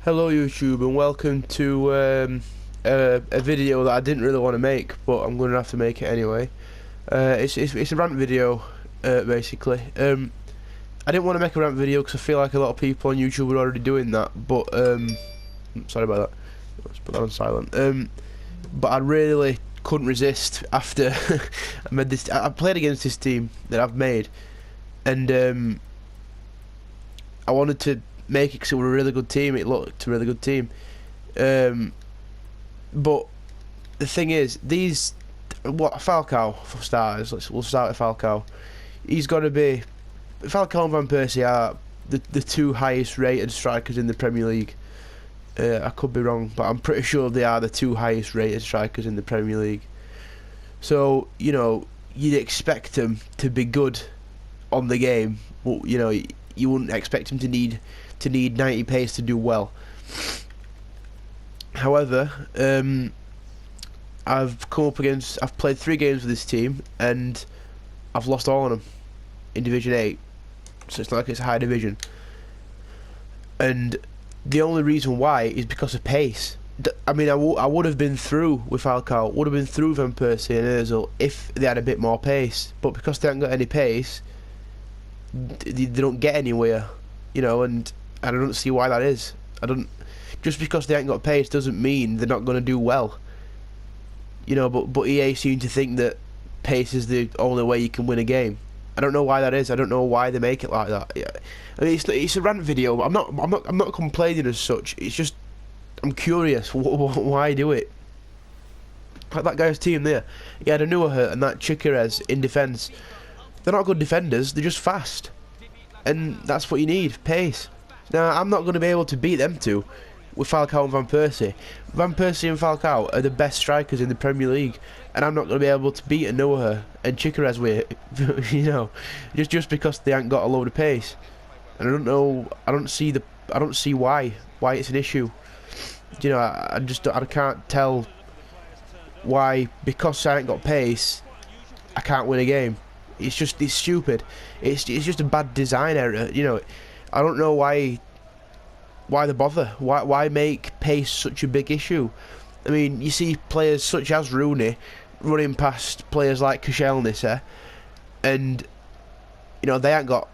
Hello YouTube and welcome to a video that I didn't really want to make, but I'm going to have to make it anyway. It's a rant video, basically. I didn't want to make a rant video because I feel like a lot of people on YouTube are already doing that, but sorry about that. Let's put that on silent. But I really couldn't resist after I made this. I played against this team that I've made, and I wanted to make it because it was a really good team. It looked a really good team. But the thing is, Falcao for starters. We'll start with Falcao. He's got to be. Falcao and Van Persie are the two highest rated strikers in the Premier League. I could be wrong, but I'm pretty sure they are the two highest rated strikers in the Premier League. So you know you'd expect them to be good on the game. But, you know, you wouldn't expect them to need 90 pace to do well. However, I've played 3 games with this team and I've lost all of them in Division 8, so it's not like it's a high division. And the only reason why is because of pace. I mean, I would have been through with Falcao, would have been through Van Persie and Ozil if they had a bit more pace. But because they haven't got any pace, they don't get anywhere, you know, and I don't see why that is. Just because they ain't got pace doesn't mean they're not going to do well, you know. But EA seem to think that pace is the only way you can win a game. I don't know why that is. I don't know why they make it like that. Yeah. I mean, it's a rant video. But I'm not complaining as such. It's just I'm curious why do it. Like that guy's team there. He had a Neuer and that Chikerez in defence. They're not good defenders. They're just fast, and that's what you need, pace. Now I'm not going to be able to beat them two with Falcao and Van Persie. Van Persie and Falcao are the best strikers in the Premier League, and I'm not going to be able to beat a Neuer and Chikerez with it, you know, just because they ain't got a load of pace. And I don't know. I don't see why it's an issue. You know, I can't tell why, because I ain't got pace, I can't win a game. It's stupid. It's just a bad design error. You know, I don't know why they bother. Why make pace such a big issue? I mean, you see players such as Rooney running past players like Ffs Ea, and you know they ain't got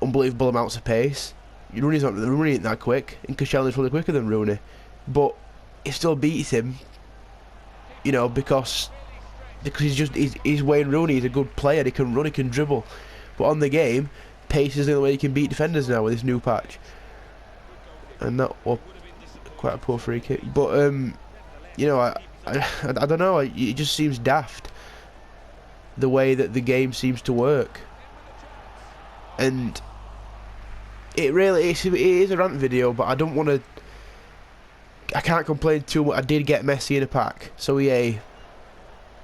unbelievable amounts of pace. Rooney ain't that quick, and Ffs Ea's probably quicker than Rooney, but he still beats him. You know, because he's Wayne Rooney. He's a good player. He can run. He can dribble. But on the game, pace is the only way you can beat defenders now with this new patch. And that was quite a poor free kick. But you know, I don't know. It just seems daft the way that the game seems to work. And it is a rant video, but I don't want to. I can't complain too much. I did get Messi in a pack, so EA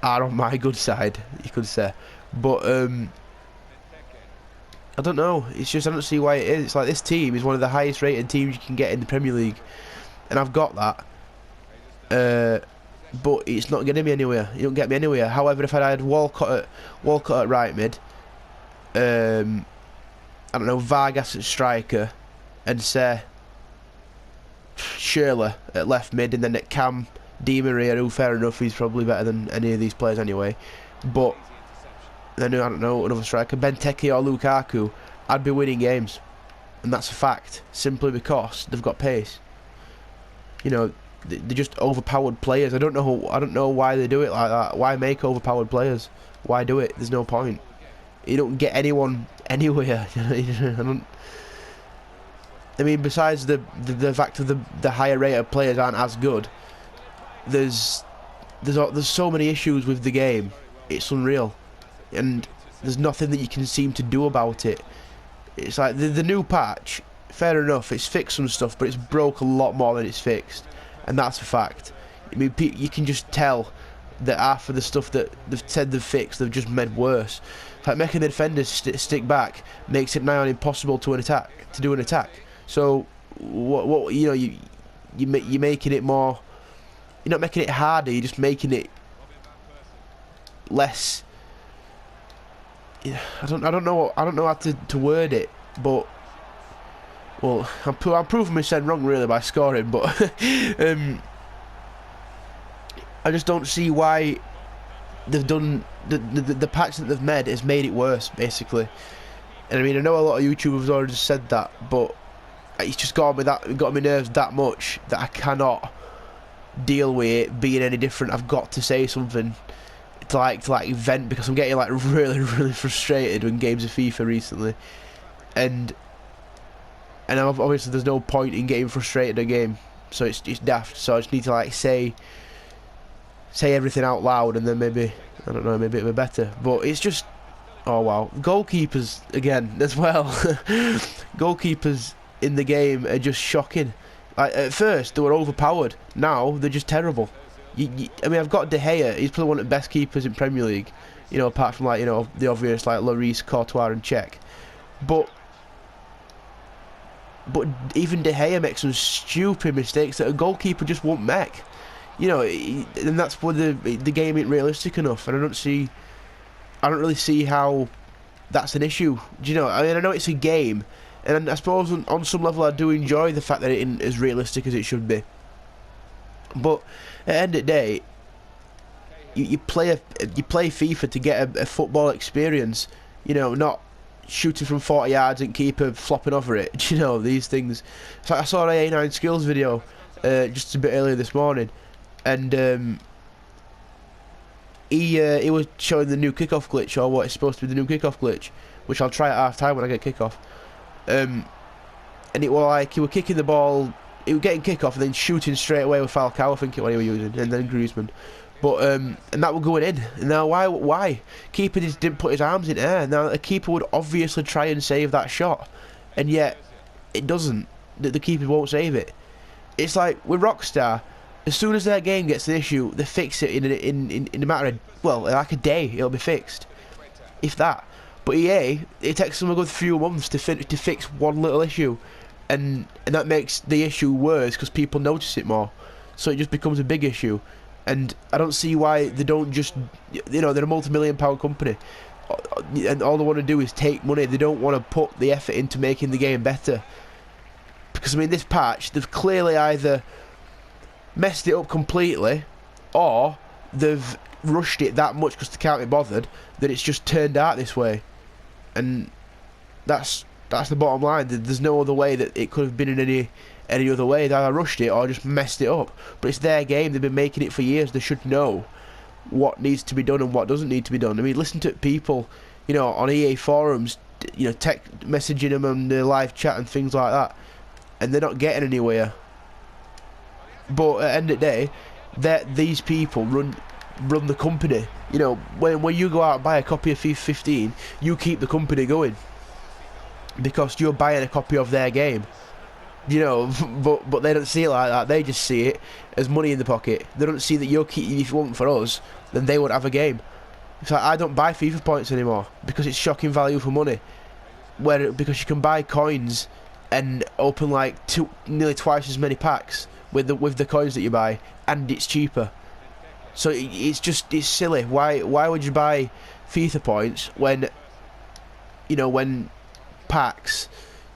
are on my good side, you could say. But I don't know. It's just I don't see why it is. It's like this team is one of the highest rated teams you can get in the Premier League, and I've got that. But it's not getting me anywhere. You don't get me anywhere. However, if I had Walcott at right mid, I don't know, Vargas at striker, and say Schürrle at left mid, and then at Cam, Di Maria, who fair enough, he's probably better than any of these players anyway. But then I don't know, another striker, Benteke or Lukaku, I'd be winning games, and that's a fact. Simply because they've got pace. You know, they're just overpowered players. I don't know why they do it like that. Why make overpowered players? Why do it? There's no point. You don't get anyone anywhere. I mean, besides the fact that the higher rated players aren't as good, there's so many issues with the game. It's unreal, and there's nothing that you can seem to do about it. It's like the new patch. Fair enough, it's fixed some stuff, but it's broke a lot more than it's fixed, and that's a fact. I mean, you can just tell that half of the stuff that they've said they've fixed, they've just made worse. Like making the defenders stick back makes it nigh on impossible to do an attack. So what you know, you're making it more. You're not making it harder. You're just making it less. I don't know how to word it, but Well, I'm proving myself wrong really by scoring, but I just don't see why they've done the patch that they've made has made it worse, basically. And I mean, I know a lot of YouTubers already said that, but it's just got on my nerves that much that I cannot deal with it being any different. I've got to say something to like vent, because I'm getting like really frustrated with games of FIFA recently, and obviously there's no point in getting frustrated at a game, so it's daft. So I just need to like say everything out loud, and then maybe, I don't know, maybe it'll be better. But it's just, oh wow, goalkeepers again as well. Goalkeepers in the game are just shocking. Like, at first they were overpowered, now they're just terrible. I mean, I've got De Gea, he's probably one of the best keepers in Premier League, you know, apart from, like, you know, the obvious like Lloris, Courtois and Cech. But even De Gea makes some stupid mistakes that a goalkeeper just won't make. You know, and that's where the game ain't realistic enough, and I don't really see how that's an issue. Do you know? I mean, I know it's a game, and I suppose on some level I do enjoy the fact that it isn't as realistic as it should be. But at the end of the day, you play FIFA to get a football experience. You know, not shooting from 40 yards and keeper flopping over it. Do you know, these things? So I saw an A9 skills video just a bit earlier this morning, and he was showing the new kickoff glitch, or what is supposed to be the new kickoff glitch, which I'll try at half time when I get kickoff. And it was like he was kicking the ball, he was getting kickoff and then shooting straight away with Falcao, I think it was he was using, and then Griezmann. But and that was going in. And now why? Keeper just didn't put his arms in air. Now a keeper would obviously try and save that shot, and yet it doesn't. The keeper won't save it. It's like with Rockstar. As soon as their game gets an issue, they fix it in a matter of, well, like a day. It'll be fixed, if that. But EA, it takes them a good few months to fix one little issue, and that makes the issue worse because people notice it more. So it just becomes a big issue, and I don't see why they don't just, you know, they're a multi-million-pound company, and all they want to do is take money. They don't want to put the effort into making the game better. Because I mean, this patch, they've clearly either messed it up completely, or they've rushed it that much because they can't be bothered that it's just turned out this way, and that's the bottom line. There's no other way that it could have been in any other way. They either rushed it or just messed it up. But it's their game, they've been making it for years, they should know what needs to be done and what doesn't need to be done. I mean, listen to people, you know, on EA forums, you know, messaging them on the live chat and things like that, and they're not getting anywhere. But at the end of the day, these people run the company. You know, when you go out and buy a copy of FIFA 15, you keep the company going because you're buying a copy of their game. You know, but they don't see it like that. They just see it as money in the pocket. They don't see that you're keeping. If you want for us, then they won't have a game. It's like, I don't buy FIFA points anymore because it's shocking value for money. Because you can buy coins and open like nearly twice as many packs with the coins that you buy, and it's cheaper. So it's silly. Why would you buy FIFA points when, you know, when packs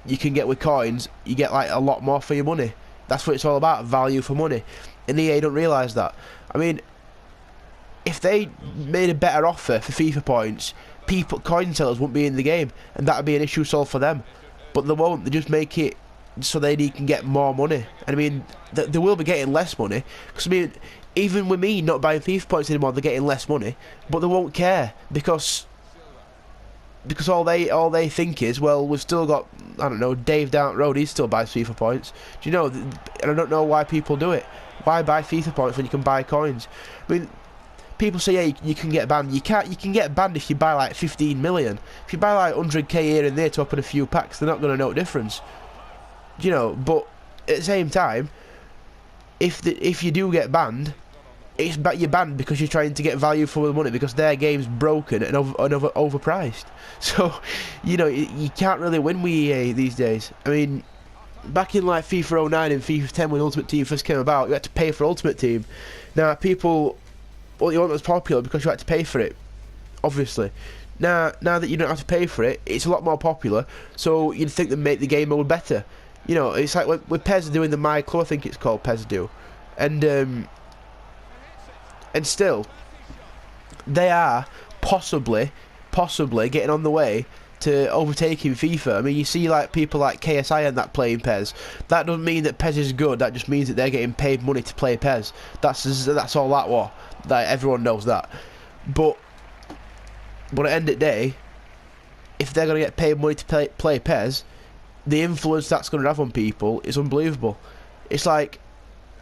you can get with coins, you get like a lot more for your money. That's what it's all about, value for money. And EA don't realise that. I mean, if they made a better offer for FIFA points, coin sellers wouldn't be in the game, and that would be an issue solved for them. But they won't. They just make it so they can get more money. And I mean, they will be getting less money, because I mean, even with me not buying FIFA points anymore, they're getting less money, but they won't care because all they think is, well, we've still got, I don't know, Dave down the road, he still buys FIFA points. Do you know? And I don't know why people do it. Why buy FIFA points when you can buy coins? I mean, people say, yeah, you can get banned. You can't. You can get banned if you buy like 15 million. If you buy like 100k here and there to open a few packs, they're not going to know the difference. You know, but at the same time, if you do get banned, you're banned because you're trying to get value for the money, because their game's broken and overpriced. So, you know, you can't really win with EA these days. I mean, back in like FIFA 09 and FIFA 10 when Ultimate Team first came about, you had to pay for Ultimate Team. Now people, well, you want was popular because you had to pay for it, obviously. Now that you don't have to pay for it, it's a lot more popular, so you'd think they'd make the game mode better. You know, it's like with Pez doing the My Club, I think it's called Pez do, and still, they are possibly getting on the way to overtaking FIFA. I mean, you see like people like KSI and that playing Pez. That doesn't mean that Pez is good. That just means that they're getting paid money to play Pez. That's all that was. That everyone knows that. But at the end of the day, if they're gonna get paid money to play Pez, the influence that's gonna have on people is unbelievable. It's like,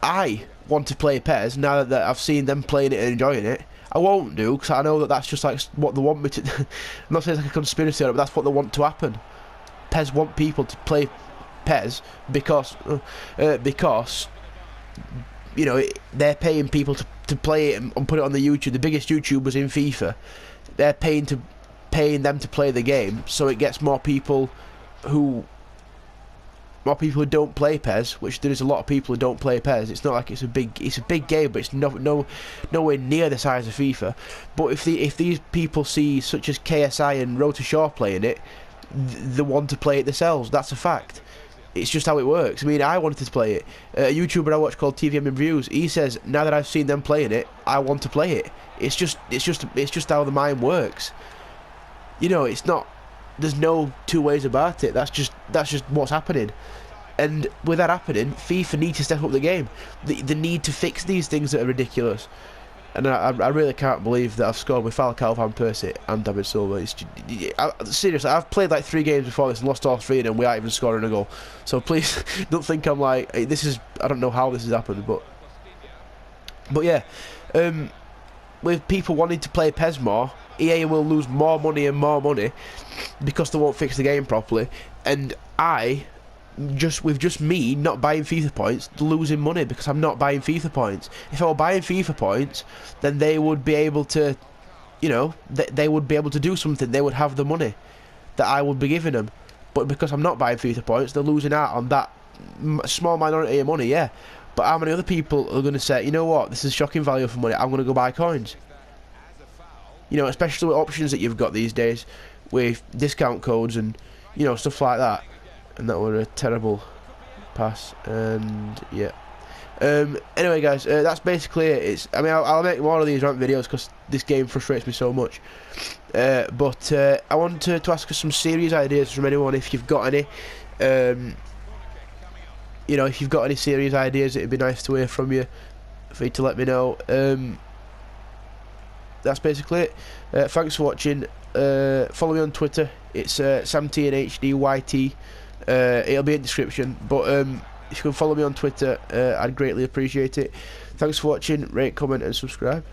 I want to play Pez now that I've seen them playing it and enjoying it. I won't do, because I know that that's just like what they want me to I'm not saying it's like a conspiracy on it, but that's what they want to happen. Pez want people to play Pez because you know, they're paying people to play it and put it on the YouTube. The biggest YouTubers in FIFA, they're paying them to play the game, so it gets more people who don't play Pez, which there is a lot of people who don't play Pez. It's not like it's a big game, but it's nowhere near the size of FIFA. But if these people see, such as KSI and Road to Shore playing it, they want to play it themselves. That's a fact. It's just how it works. I mean, I wanted to play it. A YouTuber I watch called TVM Reviews, he says, now that I've seen them playing it, I want to play it. It's just how the mind works. You know, it's not. There's no two ways about it. That's just what's happening. And with that happening, FIFA need to step up the game. They need to fix these things that are ridiculous. And I really can't believe that I've scored with Falcao, Van Persie and David Silva. Seriously, I've played like 3 games before this and lost all 3 of them without even scoring a goal. So please don't think I'm like, hey, I don't know how this has happened, but yeah, with people wanting to play PES more, EA will lose more money and more money because they won't fix the game properly, and with just me not buying FIFA points, losing money because I'm not buying FIFA points. If I were buying FIFA points, then they would be able to, you know, they would be able to do something. They would have the money that I would be giving them. But because I'm not buying FIFA points, they're losing out on that small minority of money, yeah. But how many other people are going to say, you know what, this is shocking value for money, I'm going to go buy coins? You know, especially with options that you've got these days, with discount codes and, you know, stuff like that. And that were a terrible pass, and yeah. Anyway, guys, that's basically it. I mean, I'll make more of these rant videos because this game frustrates me so much. But I want to ask us some serious ideas from anyone. If you've got any, you know, if you've got any serious ideas, it'd be nice to hear from you. For you to let me know. That's basically it. Thanks for watching. Follow me on Twitter. It's SamTinHD YT. It'll be in the description, but if you can follow me on Twitter, I'd greatly appreciate it. Thanks for watching. Rate, comment and subscribe.